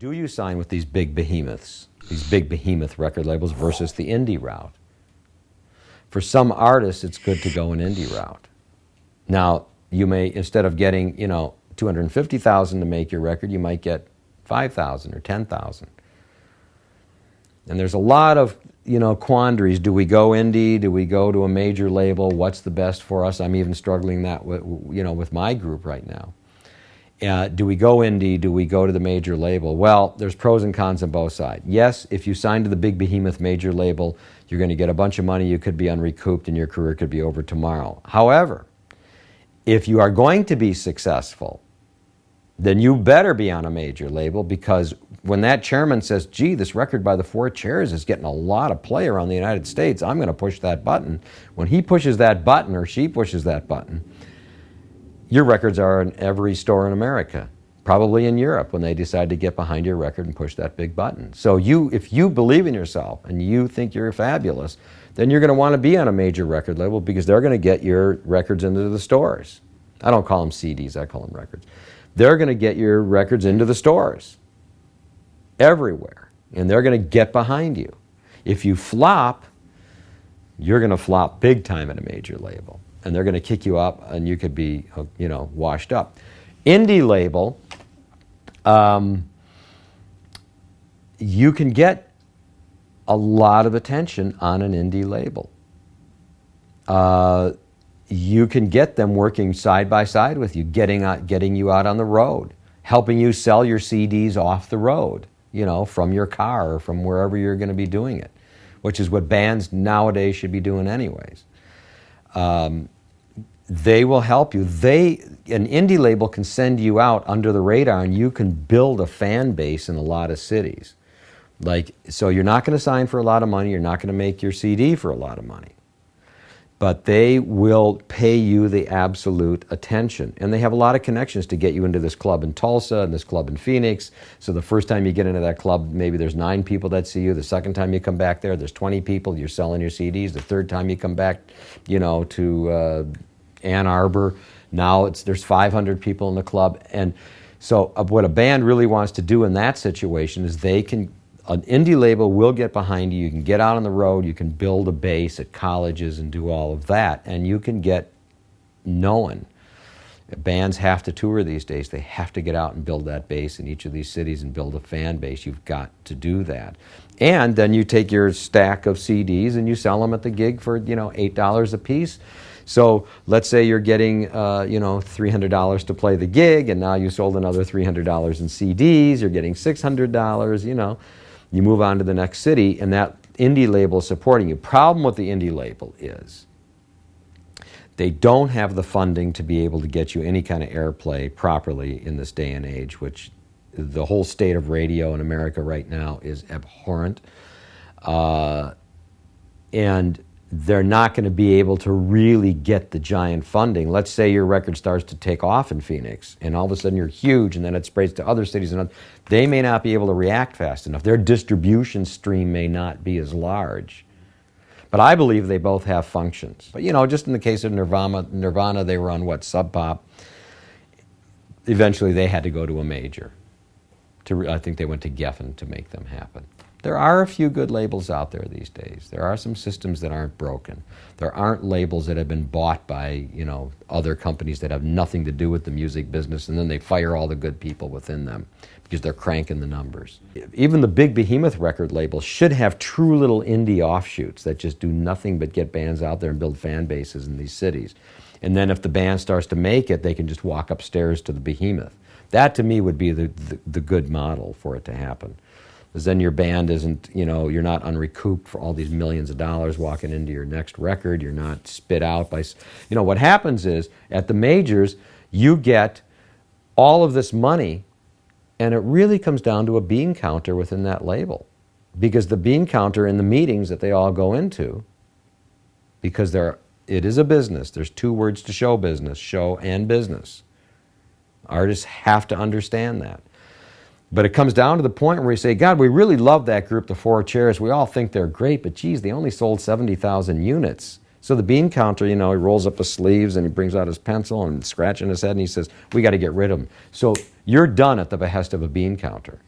Do you sign with these big behemoths, these big behemoth record labels versus the indie route? For some artists, it's good to go an indie route. Now, you may, instead of getting, $250,000 to make your record, you might get $5,000 or $10,000. And there's a lot of, quandaries. Do we go indie? Do we go to a major label? What's the best for us? I'm even struggling that with my group right now. Do we go indie? Do we go to the major label? Well, there's pros and cons on both sides. Yes, if you sign to the big behemoth major label, you're going to get a bunch of money. You could be unrecouped and your career could be over tomorrow. However, if you are going to be successful, then you better be on a major label, because when that chairman says, gee, this record by the Four Chairs is getting a lot of play around the United States, I'm going to push that button. When he pushes that button or she pushes that button, your records are in every store in America, probably in Europe, when they decide to get behind your record and push that big button. So if you believe in yourself and you think you're fabulous, then you're going to want to be on a major record label, because they're going to get your records into the stores. I don't call them CDs, I call them records. They're going to get your records into the stores everywhere, and they're going to get behind you. If you flop, you're going to flop big time at a major label, and they're going to kick you up, and you could be, washed up. Indie label, you can get a lot of attention on an indie label. You can get them working side by side with you, getting you out on the road, helping you sell your CDs off the road, from your car or from wherever you're going to be doing it, which is what bands nowadays should be doing anyways. They will help you. An indie label can send you out under the radar, and you can build a fan base in a lot of cities. So you're not going to sign for a lot of money, you're not going to make your CD for a lot of money. But they will pay you the absolute attention. And they have a lot of connections to get you into this club in Tulsa and this club in Phoenix. So the first time you get into that club, maybe there's 9 people that see you. The second time you come back there's 20 people. You're selling your CDs. The third time you come back, to Ann Arbor, now there's 500 people in the club. And so what a band really wants to do in that situation is an indie label will get behind you. You can get out on the road. You can build a base at colleges and do all of that. And you can get known. Bands have to tour these days. They have to get out and build that base in each of these cities and build a fan base. You've got to do that. And then you take your stack of CDs and you sell them at the gig for, $8 a piece. So let's say you're getting, $300 to play the gig, and now you sold another $300 in CDs. You're getting $600, You move on to the next city, and that indie label is supporting you. Problem with the indie label is they don't have the funding to be able to get you any kind of airplay properly in this day and age, which the whole state of radio in America right now is abhorrent. And they're not going to be able to really get the giant funding. Let's say your record starts to take off in Phoenix, and all of a sudden you're huge, and then it spreads to other cities, and they may not be able to react fast enough. Their distribution stream may not be as large. But I believe they both have functions. But, just in the case of Nirvana, they were on, Sub Pop. Eventually they had to go to a major. I think they went to Geffen to make them happen. There are a few good labels out there these days. There are some systems that aren't broken. There aren't labels that have been bought by, other companies that have nothing to do with the music business, and then they fire all the good people within them because they're cranking the numbers. Even the big behemoth record labels should have true little indie offshoots that just do nothing but get bands out there and build fan bases in these cities. And then if the band starts to make it, they can just walk upstairs to the behemoth. That, to me, would be the good model for it to happen. Because then your band isn't, you're not unrecouped for all these millions of dollars walking into your next record. You're not spit out by, what happens is at the majors, you get all of this money, and it really comes down to a bean counter within that label. Because the bean counter in the meetings that they all go into, because it is a business. There's 2 words to show business, show and business. Artists have to understand that. But it comes down to the point where we say, God, we really love that group, the Four Chairs. We all think they're great, but geez, they only sold 70,000 units. So the bean counter, he rolls up his sleeves and he brings out his pencil and scratching his head and he says, we got to get rid of them. So you're done at the behest of a bean counter.